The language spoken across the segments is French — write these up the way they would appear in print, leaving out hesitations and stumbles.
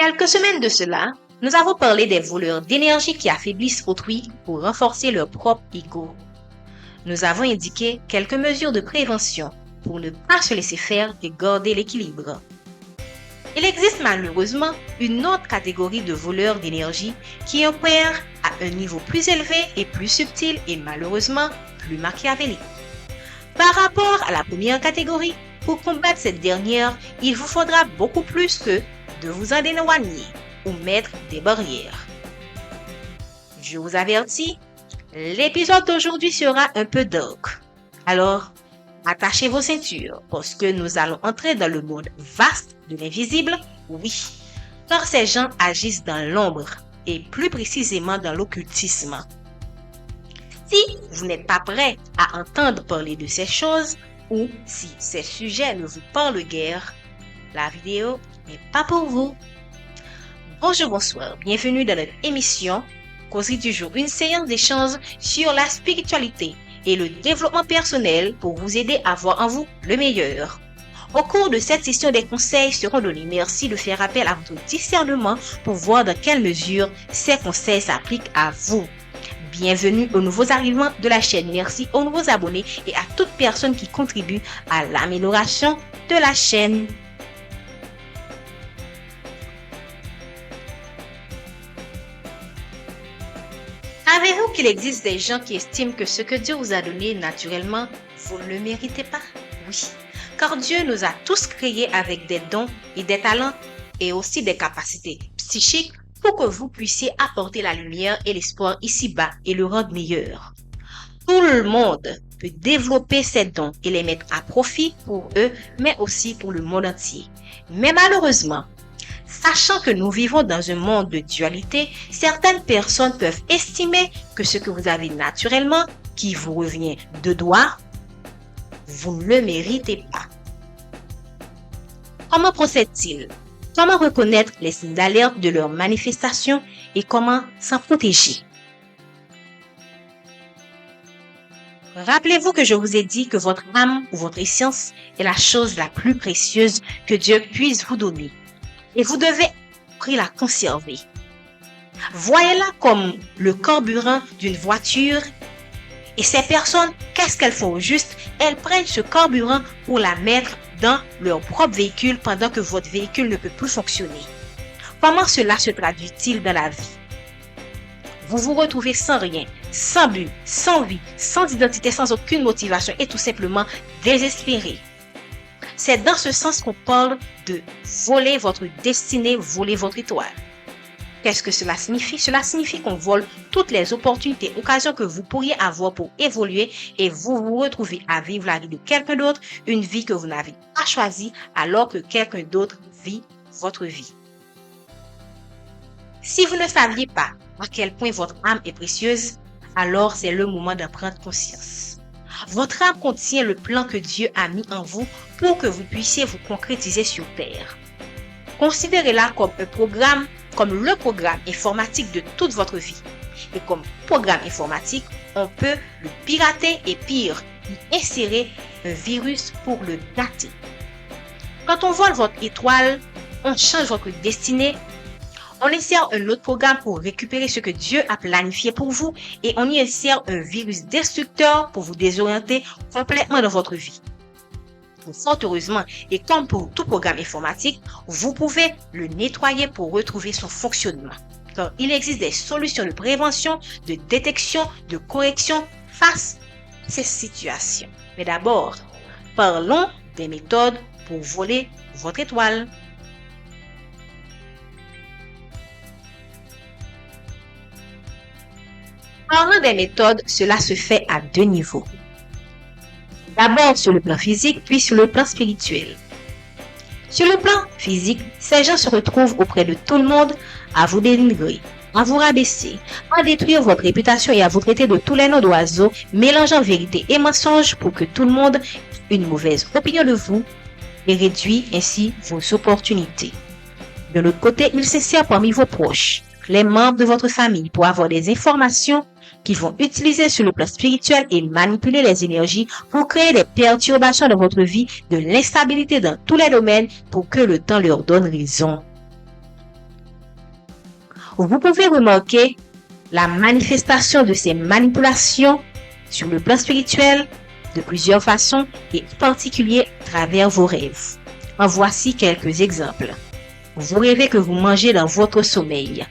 Quelques semaines de cela, nous avons parlé des voleurs d'énergie qui affaiblissent autrui pour renforcer leur propre ego. Nous avons indiqué quelques mesures de prévention pour ne pas se laisser faire et garder l'équilibre. Il existe malheureusement une autre catégorie de voleurs d'énergie qui opèrent à un niveau plus élevé et plus subtil et malheureusement plus machiavélique. Par rapport à la première catégorie, pour combattre cette dernière, il vous faudra beaucoup plus que de vous en éloigner ou mettre des barrières. Je vous avertis, l'épisode d'aujourd'hui sera un peu dark. Alors, attachez vos ceintures parce que nous allons entrer dans le monde vaste de l'invisible, oui, car ces gens agissent dans l'ombre et plus précisément dans l'occultisme. Si vous n'êtes pas prêt à entendre parler de ces choses ou si ces sujets ne vous parlent guère, la vidéo n'est pas pour vous. Bonjour, bonsoir, bienvenue dans notre émission Causerie du jour, une séance d'échange sur la spiritualité et le développement personnel pour vous aider à voir en vous le meilleur. Au cours de cette session, des conseils seront donnés. Merci de faire appel à votre discernement pour voir dans quelle mesure ces conseils s'appliquent à vous. Bienvenue aux nouveaux arrivants de la chaîne. Merci aux nouveaux abonnés et à toute personne qui contribue à l'amélioration de la chaîne. Savez-vous qu'il existe des gens qui estiment que ce que Dieu vous a donné naturellement, vous ne le méritez pas? Oui, car Dieu nous a tous créés avec des dons et des talents et aussi des capacités psychiques pour que vous puissiez apporter la lumière et l'espoir ici-bas et le rendre meilleur. Tout le monde peut développer ces dons et les mettre à profit pour eux, mais aussi pour le monde entier. Mais malheureusement, sachant que nous vivons dans un monde de dualité, certaines personnes peuvent estimer que ce que vous avez naturellement, qui vous revient de droit, vous ne le méritez pas. Comment procèdent-ils? Comment reconnaître les signes d'alerte de leur manifestation et comment s'en protéger? Rappelez-vous que je vous ai dit que votre âme ou votre essence est la chose la plus précieuse que Dieu puisse vous donner. Et vous devez la conserver. Voyez-la comme le carburant d'une voiture. Et ces personnes, qu'est-ce qu'elles font au juste? Elles prennent ce carburant pour la mettre dans leur propre véhicule pendant que votre véhicule ne peut plus fonctionner. Comment cela se traduit-il dans la vie? Vous vous retrouvez sans rien, sans but, sans vie, sans identité, sans aucune motivation et tout simplement désespéré. C'est dans ce sens qu'on parle de voler votre destinée, voler votre étoile. Qu'est-ce que cela signifie? Cela signifie qu'on vole toutes les opportunités, occasions que vous pourriez avoir pour évoluer et vous vous retrouvez à vivre la vie de quelqu'un d'autre, une vie que vous n'avez pas choisie alors que quelqu'un d'autre vit votre vie. Si vous ne saviez pas à quel point votre âme est précieuse, alors c'est le moment d'en prendre conscience. Votre âme contient le plan que Dieu a mis en vous pour que vous puissiez vous concrétiser sur terre. Considérez-la comme un programme, comme le programme informatique de toute votre vie. Et comme programme informatique, on peut le pirater et pire, y insérer un virus pour le dater. Quand on vole votre étoile, on change votre destinée. On insère un autre programme pour récupérer ce que Dieu a planifié pour vous et on y insère un virus destructeur pour vous désorienter complètement dans votre vie. Fort heureusement, et comme pour tout programme informatique, vous pouvez le nettoyer pour retrouver son fonctionnement. Car il existe des solutions de prévention, de détection, de correction face à ces situations. Mais d'abord, parlons des méthodes pour voler votre étoile. Parlant des méthodes, cela se fait à deux niveaux. D'abord sur le plan physique, puis sur le plan spirituel. Sur le plan physique, ces gens se retrouvent auprès de tout le monde à vous dénigrer, à vous rabaisser, à détruire votre réputation et à vous traiter de tous les noms d'oiseaux, mélangeant vérité et mensonge pour que tout le monde ait une mauvaise opinion de vous et réduit ainsi vos opportunités. De l'autre côté, ils s'insèrent parmi vos proches, les membres de votre famille, pour avoir des informations qu'ils vont utiliser sur le plan spirituel et manipuler les énergies pour créer des perturbations dans votre vie, de l'instabilité dans tous les domaines pour que le temps leur donne raison. Vous pouvez remarquer la manifestation de ces manipulations sur le plan spirituel de plusieurs façons et en particulier à travers vos rêves. En voici quelques exemples. Vous rêvez que vous mangez dans votre sommeil.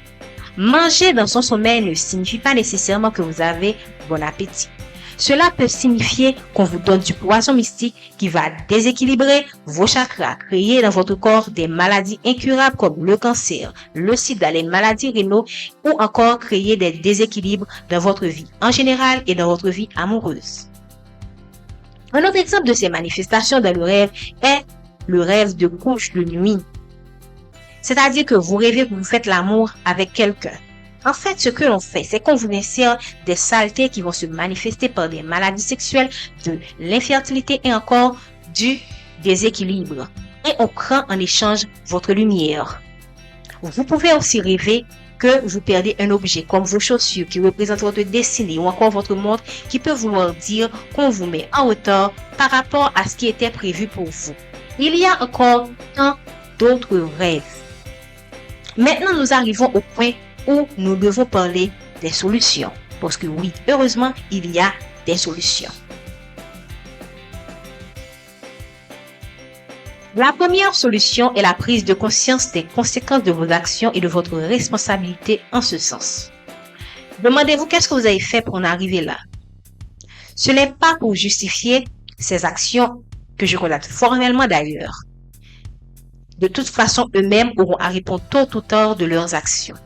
Manger dans son sommeil ne signifie pas nécessairement que vous avez bon appétit. Cela peut signifier qu'on vous donne du poison mystique qui va déséquilibrer vos chakras, créer dans votre corps des maladies incurables comme le cancer, le sida, les maladies rénaux ou encore créer des déséquilibres dans votre vie en général et dans votre vie amoureuse. Un autre exemple de ces manifestations dans le rêve est le rêve de couche de nuit. C'est-à-dire que vous rêvez que vous faites l'amour avec quelqu'un. En fait, ce que l'on fait, c'est qu'on vous insère des saletés qui vont se manifester par des maladies sexuelles, de l'infertilité et encore du déséquilibre. Et on prend en échange votre lumière. Vous pouvez aussi rêver que vous perdez un objet comme vos chaussures qui représentent votre destinée ou encore votre montre qui peut vouloir dire qu'on vous met en retard par rapport à ce qui était prévu pour vous. Il y a encore tant d'autres rêves. Maintenant, nous arrivons au point où nous devons parler des solutions. Parce que oui, heureusement, il y a des solutions. La première solution est la prise de conscience des conséquences de vos actions et de votre responsabilité en ce sens. Demandez-vous qu'est-ce que vous avez fait pour en arriver là. Ce n'est pas pour justifier ces actions que je relate formellement d'ailleurs. De toute façon, eux-mêmes auront à répondre tôt ou tard de leurs actions.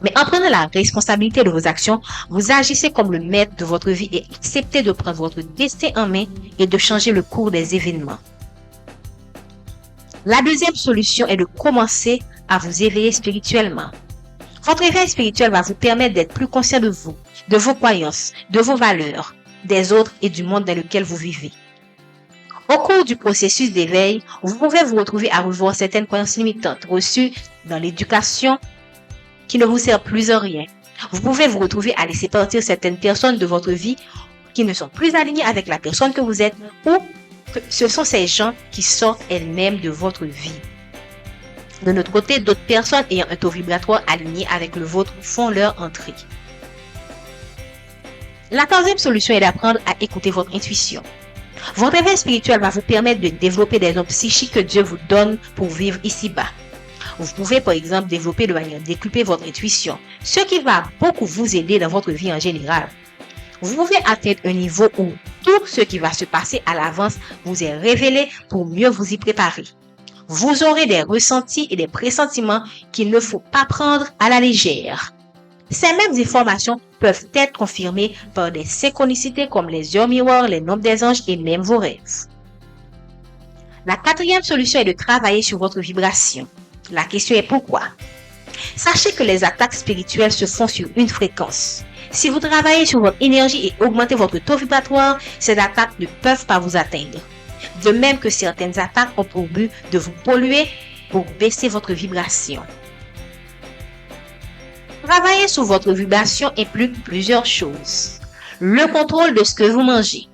Mais en prenant la responsabilité de vos actions, vous agissez comme le maître de votre vie et acceptez de prendre votre destin en main et de changer le cours des événements. La deuxième solution est de commencer à vous éveiller spirituellement. Votre éveil spirituel va vous permettre d'être plus conscient de vous, de vos croyances, de vos valeurs, des autres et du monde dans lequel vous vivez. Au cours du processus d'éveil, vous pouvez vous retrouver à revoir certaines croyances limitantes reçues dans l'éducation qui ne vous servent plus à rien. Vous pouvez vous retrouver à laisser partir certaines personnes de votre vie qui ne sont plus alignées avec la personne que vous êtes ou que ce sont ces gens qui sortent elles-mêmes de votre vie. De notre côté, d'autres personnes ayant un taux vibratoire aligné avec le vôtre font leur entrée. La troisième solution est d'apprendre à écouter votre intuition. Votre éveil spirituel va vous permettre de développer des dons psychiques que Dieu vous donne pour vivre ici-bas. Vous pouvez par exemple développer de manière décuplée votre intuition, ce qui va beaucoup vous aider dans votre vie en général. Vous pouvez atteindre un niveau où tout ce qui va se passer à l'avance vous est révélé pour mieux vous y préparer. Vous aurez des ressentis et des pressentiments qu'il ne faut pas prendre à la légère. Ces mêmes informations peuvent être confirmées par des synchronicités comme les heures miroirs, les nombres des anges et même vos rêves. La quatrième solution est de travailler sur votre vibration. La question est pourquoi? Sachez que les attaques spirituelles se font sur une fréquence. Si vous travaillez sur votre énergie et augmentez votre taux vibratoire, ces attaques ne peuvent pas vous atteindre. De même que certaines attaques ont pour but de vous polluer pour baisser votre vibration. Travailler sur votre vibration implique plusieurs choses. Le contrôle de ce que vous mangez.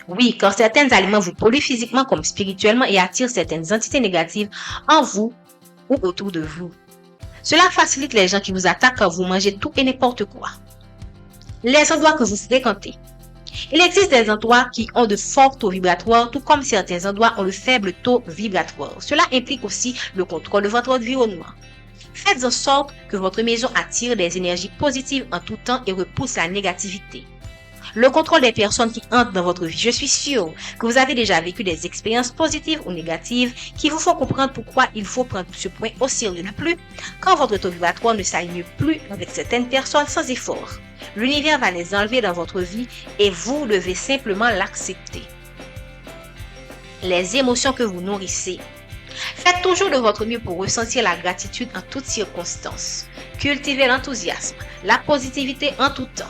Oui, car certains aliments vous polluent physiquement comme spirituellement et attirent certaines entités négatives en vous ou autour de vous. Cela facilite les gens qui vous attaquent quand vous mangez tout et n'importe quoi. Les endroits que vous fréquentez. Il existe des endroits qui ont de forts taux vibratoires, tout comme certains endroits ont de faibles taux vibratoires. Cela implique aussi le contrôle de votre environnement. Faites en sorte que votre maison attire des énergies positives en tout temps et repousse la négativité. Le contrôle des personnes qui entrent dans votre vie. Je suis sûre que vous avez déjà vécu des expériences positives ou négatives qui vous font comprendre pourquoi il faut prendre ce point au sérieux. De plus, quand votre taux vibratoire ne s'aligne plus avec certaines personnes sans effort, l'univers va les enlever dans votre vie et vous devez simplement l'accepter. Les émotions que vous nourrissez. Faites toujours de votre mieux pour ressentir la gratitude en toutes circonstances. Cultivez l'enthousiasme, la positivité en tout temps.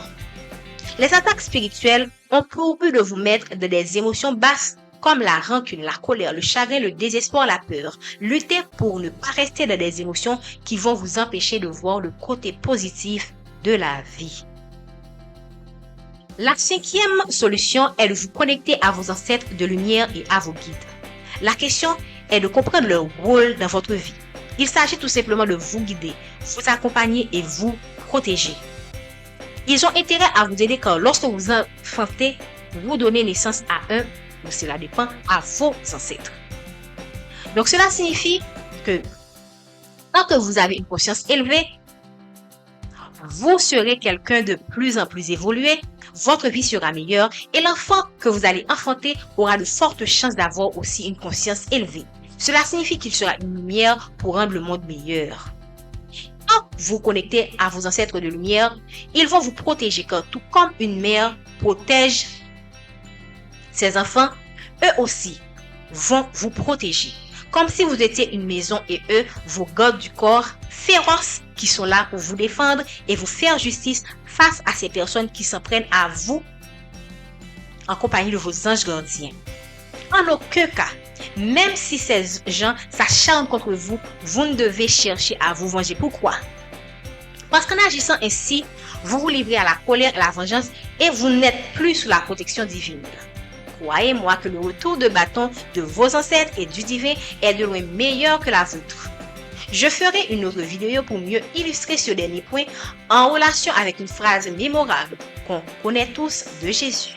Les attaques spirituelles ont pour but de vous mettre dans des émotions basses comme la rancune, la colère, le chagrin, le désespoir, la peur. Luttez pour ne pas rester dans des émotions qui vont vous empêcher de voir le côté positif de la vie. La cinquième solution est de vous connecter à vos ancêtres de lumière et à vos guides. La question est de comprendre leur rôle dans votre vie. Il s'agit tout simplement de vous guider, vous accompagner et vous protéger. Ils ont intérêt à vous aider car lorsque vous enfantez, vous donnez naissance à un, ou cela dépend, à vos ancêtres. Donc cela signifie que tant que vous avez une conscience élevée, vous serez quelqu'un de plus en plus évolué, votre vie sera meilleure et l'enfant que vous allez enfanter aura de fortes chances d'avoir aussi une conscience élevée. Cela signifie qu'il sera une lumière pour rendre le monde meilleur. Quand vous connectez à vos ancêtres de lumière, ils vont vous protéger car tout comme une mère protège ses enfants, eux aussi vont vous protéger. Comme si vous étiez une maison et eux, vos gardes du corps féroces qui sont là pour vous défendre et vous faire justice face à ces personnes qui s'en prennent à vous en compagnie de vos anges gardiens. En aucun cas, même si ces gens s'acharnent contre vous, vous ne devez chercher à vous venger. Pourquoi? Parce qu'en agissant ainsi, vous vous livrez à la colère et à la vengeance et vous n'êtes plus sous la protection divine. Croyez-moi que le retour de bâton de vos ancêtres et du divin est de loin meilleur que la vôtre. Je ferai une autre vidéo pour mieux illustrer ce dernier point en relation avec une phrase mémorable qu'on connaît tous de Jésus.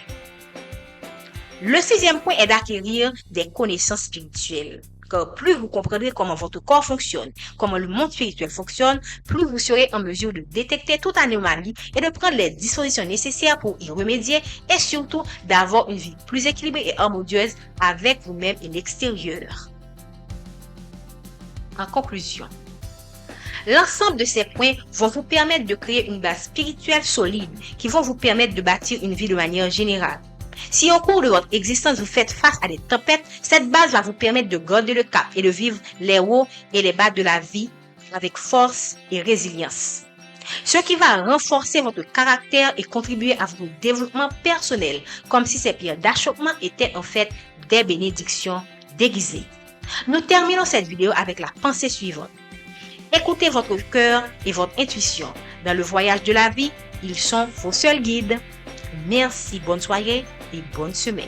Le 6e point est d'acquérir des connaissances spirituelles. Car plus vous comprendrez comment votre corps fonctionne, comment le monde spirituel fonctionne, plus vous serez en mesure de détecter toute anomalie et de prendre les dispositions nécessaires pour y remédier et surtout d'avoir une vie plus équilibrée et harmonieuse avec vous-même et l'extérieur. En conclusion, l'ensemble de ces points vont vous permettre de créer une base spirituelle solide qui vont vous permettre de bâtir une vie de manière générale. Si au cours de votre existence vous faites face à des tempêtes, cette base va vous permettre de garder le cap et de vivre les hauts et les bas de la vie avec force et résilience. Ce qui va renforcer votre caractère et contribuer à votre développement personnel, comme si ces pierres d'achoppement étaient en fait des bénédictions déguisées. Nous terminons cette vidéo avec la pensée suivante. Écoutez votre cœur et votre intuition. Dans le voyage de la vie, ils sont vos seuls guides. Merci, bonne soirée et bonne semaine.